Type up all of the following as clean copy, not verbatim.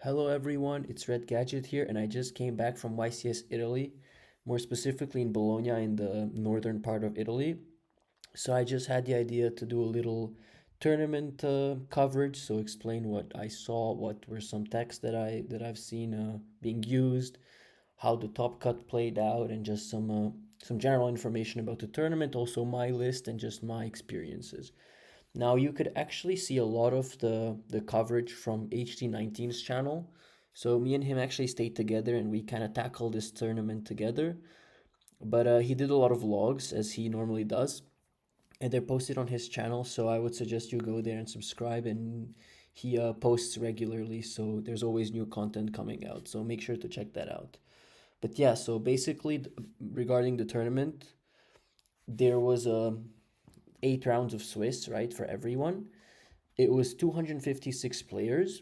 Hello everyone, it's Red Gadget here, and I just came back from YCS Italy, more specifically in Bologna in the northern part of Italy. So I just had the idea to do a little tournament coverage, so explain what I saw, what were some texts that I've seen being used, how the top cut played out, and just some general information about the tournament, also my list and just my experiences. Now you could actually see a lot of the coverage from HD19's channel. So me and him actually stayed together and we kind of tackled this tournament together. But he did a lot of vlogs as he normally does, and they're posted on his channel. So I would suggest you go there and subscribe. And he posts regularly, so there's always new content coming out. So make sure to check that out. But yeah, so basically regarding the tournament, there was 8 rounds of Swiss, right, for everyone. It was 256 players,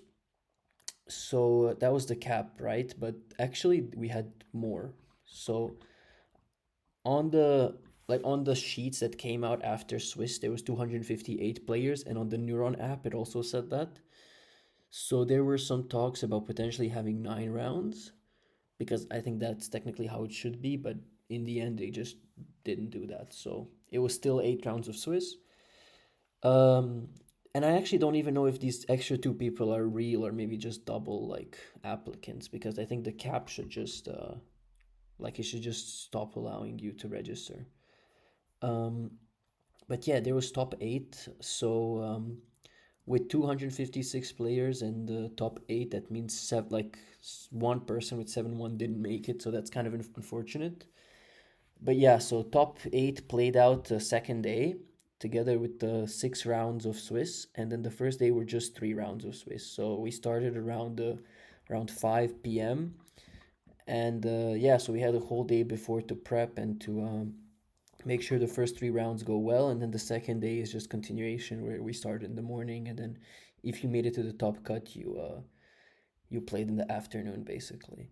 so that was the cap, right? But actually we had more. So on the on the sheets that came out after Swiss, there was 258 players, and on the Neuron app it also said that. So there were some talks about potentially having 9 rounds, because I think that's technically how it should be, but in the end they just didn't do that. So it was still 8 rounds of Swiss. Um, and I actually don't even know if these extra two people are real or maybe just double like applicants, because I think the cap should just like it should just stop allowing you to register. Um, but yeah, there was top eight. So with 256 players and the top eight, that means one person with 7-1 didn't make it. So that's kind of unfortunate. But yeah, so top eight played out the second day together with the 6 rounds of Swiss, and then the first day were just 3 rounds of Swiss. So we started around 5 p.m. and yeah, so we had a whole day before to prep and to make sure the first 3 rounds go well, and then the second day is just continuation where we started in the morning, and then if you made it to the top cut, you played in the afternoon basically.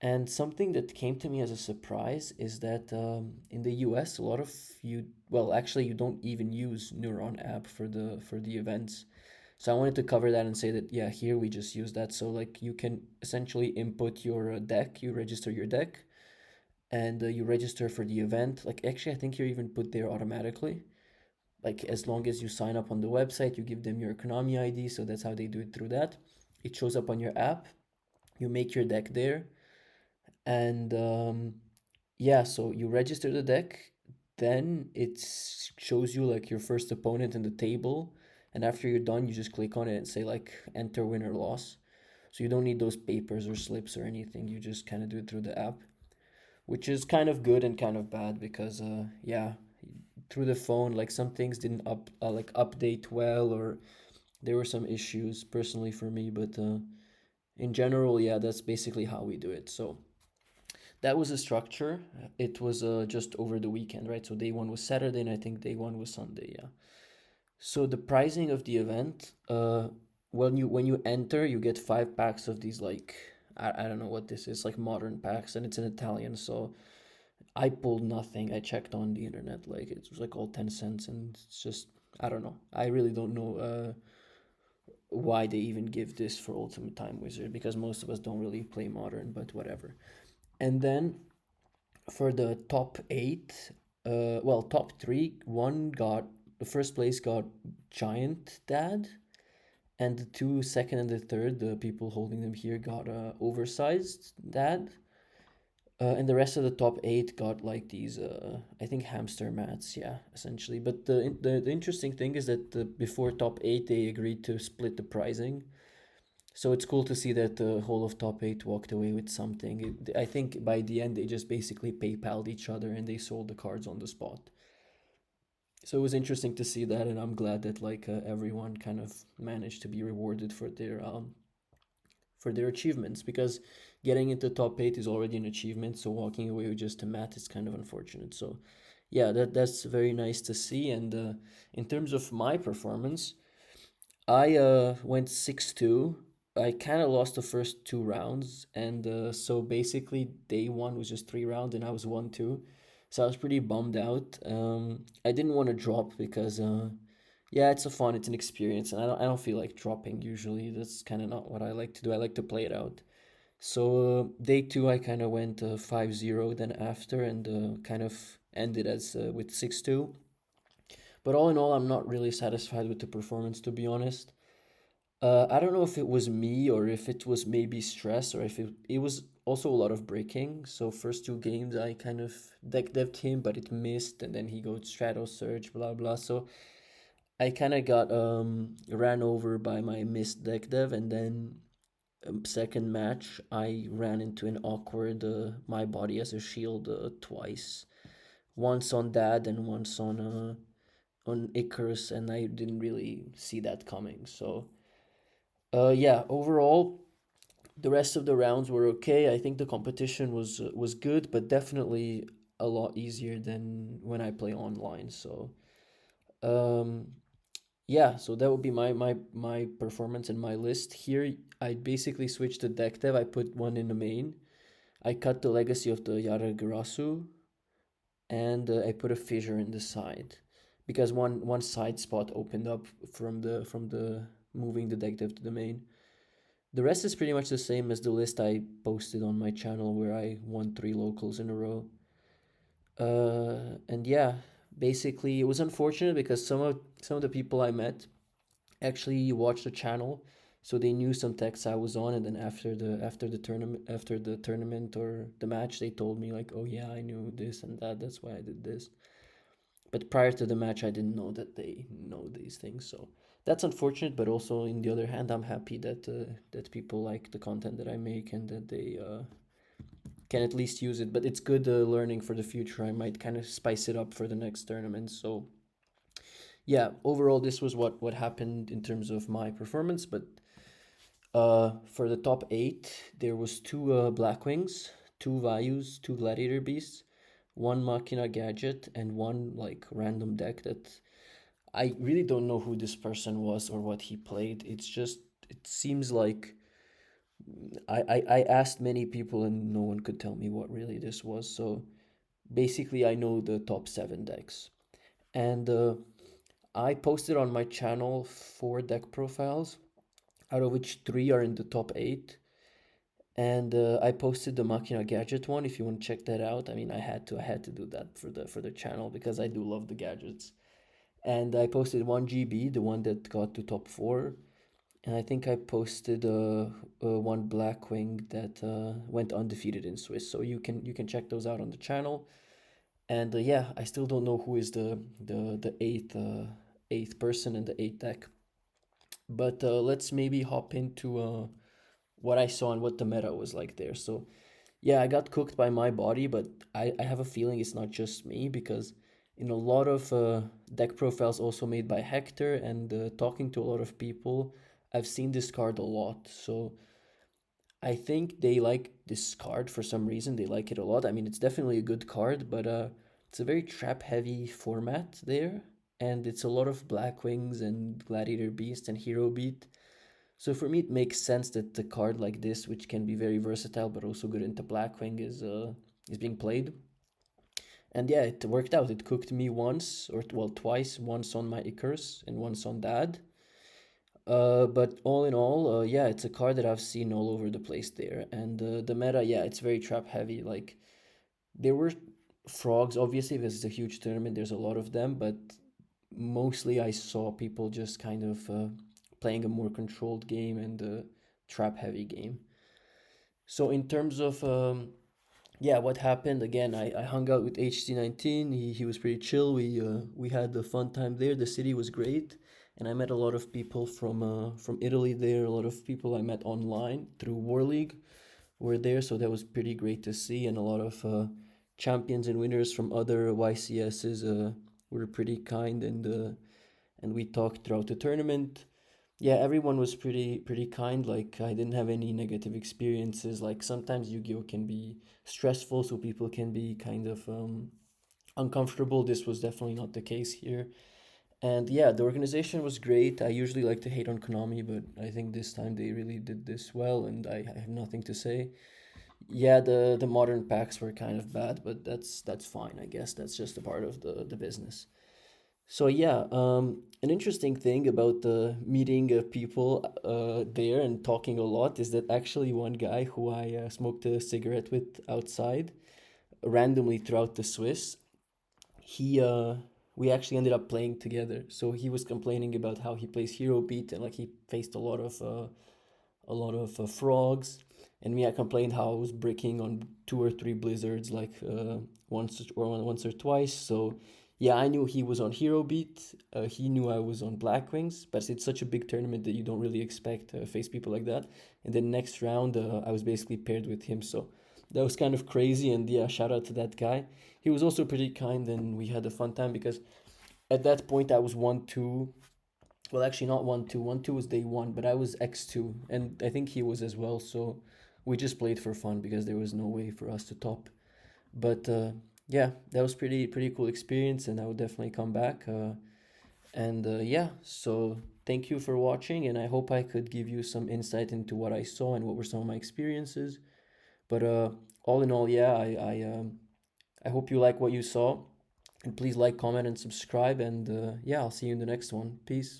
And something that came to me as a surprise is that in the US, a lot of well, actually, you don't even use Neuron app for the events. So I wanted to cover that and say that yeah, here we just use that. So like you can essentially input your deck, you register your deck, and you register for the event. Like actually, I think you're even put there automatically. Like as long as you sign up on the website, you give them your Konami ID. So that's how they do it through that. It shows up on your app. You make your deck there, and yeah, so you register the deck, then it shows you like your first opponent in the table, and after you're done, you just click on it and say like enter win or loss. So you don't need those papers or slips or anything. You just kind of do it through the app, which is kind of good and kind of bad because yeah, through the phone like some things didn't like update well, or there were some issues personally for me, but in general, yeah, that's basically how we do it. So that was the structure. It was just over the weekend, right? So day one was Saturday, and I think day one was Sunday. Yeah. So the pricing of the event, when you enter, you get 5 packs of these like I don't know what this is, like modern packs, and it's in Italian. So I pulled nothing. I checked on the internet, like it was like all 10 cents, and it's just I don't know. I really don't know why they even give this for Ultimate Time Wizard, because most of us don't really play modern, but whatever. And then for the top eight, well, top three, the first place got Giant Dad, and the two second and the third, the people holding them here, got Oversized Dad. And the rest of the top eight got like these, I think hamster mats, yeah, essentially. But the interesting thing is that before top eight, they agreed to split the pricing, so it's cool to see that the whole of top eight walked away with something. I think by the end they just basically PayPal'd each other and they sold the cards on the spot. So it was interesting to see that, and I'm glad that like everyone kind of managed to be rewarded for their achievements, because getting into top eight is already an achievement. So walking away with just a mat is kind of unfortunate. So yeah, that's very nice to see. And in terms of my performance, I went 6-2. I kind of lost the first 2 rounds, and so basically day one was just 3 rounds, and I was 1-2. So I was pretty bummed out. I didn't want to drop because, Yeah, it's a fun, it's an experience, and I don't feel like dropping usually. That's kind of not what I like to do. I like to play it out. So day two, I kind of went 5-0 then after, and kind of ended as with 6-2. But all in all, I'm not really satisfied with the performance, to be honest. I don't know if it was me or if it was maybe stress or if it was also a lot of breaking. So first two games I kind of deck deved him, but it missed, and then he goes Strato Surge, blah blah. So I kind of got ran over by my missed deck dev, and then second match I ran into an awkward my body as a shield twice, once on Dad and once on Icarus, and I didn't really see that coming. So yeah, overall the rest of the rounds were okay. I think the competition was good, but definitely a lot easier than when I play online. So um, yeah, so that would be my performance and my list here. I basically switched to deck dev. I put one in the main. I cut the legacy of the Yaragarasu, and I put a fissure in the side because one side spot opened up from the moving the deck dev to the main. The rest is pretty much the same as the list I posted on my channel where I won three locals in a row. And yeah, basically it was unfortunate because some of the people I met actually watched the channel, so they knew some texts I was on, and then after the tournament or the match, they told me like, oh yeah, I knew this and that. That's why I did this. But prior to the match, I didn't know that they know these things. So that's unfortunate. But also, in the other hand, I'm happy that people like the content that I make and that they can at least use it. But it's good learning for the future. I might kind of spice it up for the next tournament. So yeah, overall, this was what happened in terms of my performance. But for the top eight, there was two Blackwings, two Vayus, two Gladiator Beasts, one Machina Gadget, and one like random deck that I really don't know who this person was or what he played. It's just it seems like I asked many people and no one could tell me what really this was. So basically, I know the top seven decks, and I posted on my channel four deck profiles, out of which three are in the top eight. And I posted the Machina Gadget one. If you want to check that out, I mean, I had to do that for the channel because I do love the gadgets. And I posted one GB, the one that got to top four, and I think I posted one Blackwing that went undefeated in Swiss. So you can check those out on the channel. And yeah, I still don't know who is the eighth person and the eighth deck. But let's maybe hop into what I saw and what the meta was like there. So yeah, I got cooked by my body, but I have a feeling it's not just me because in a lot of deck profiles also made by Hector and talking to a lot of people, I've seen this card a lot. So I think they like this card for some reason. They like it a lot. I mean, it's definitely a good card, but it's a very trap heavy format there. And it's a lot of Black Wings and Gladiator Beast and Hero Beat. So for me, it makes sense that the card like this, which can be very versatile but also good into Blackwing, is being played. And yeah, it worked out. It cooked me once or well twice, once on my Icarus and once on Dad. But all in all, yeah, it's a card that I've seen all over the place there. And the meta, yeah, it's very trap heavy. Like there were frogs, obviously, because it's a huge tournament. There's a lot of them, but mostly I saw people just kind of playing a more controlled game and a trap heavy game. So in terms of yeah, what happened again? I hung out with HT19. He was pretty chill. We had a fun time there. The city was great, and I met a lot of people from Italy there. A lot of people I met online through War League were there, so that was pretty great to see. And a lot of champions and winners from other YCSs were pretty kind, and we talked throughout the tournament. Yeah, everyone was pretty kind. Like I didn't have any negative experiences. Like sometimes Yu-Gi-Oh can be stressful, so people can be kind of uncomfortable. This was definitely not the case here. And yeah, the organization was great. I usually like to hate on Konami, but I think this time they really did this well, and I have nothing to say. Yeah, the modern packs were kind of bad, but that's fine. I guess that's just a part of the business. So yeah, an interesting thing about the meeting people there and talking a lot is that actually one guy who I smoked a cigarette with outside randomly throughout the Swiss, he we actually ended up playing together. So he was complaining about how he plays Hero Beat and like he faced a lot of frogs, and me, I complained how I was bricking on two or three blizzards like once or twice. So yeah, I knew he was on Hero Beat. He knew I was on Blackwings, but it's such a big tournament that you don't really expect to face people like that. And then next round, I was basically paired with him, so that was kind of crazy. And yeah, shout out to that guy. He was also pretty kind, and we had a fun time because at that point I was 1-2. Well, actually, not 1-2. 1-2 was day one, but I was X2, and I think he was as well. So we just played for fun because there was no way for us to top. But yeah, that was pretty cool experience, and I would definitely come back. And yeah, so thank you for watching, and I hope I could give you some insight into what I saw and what were some of my experiences. But all in all, yeah, I hope you like what you saw, and please like, comment, and subscribe. And yeah, I'll see you in the next one. Peace.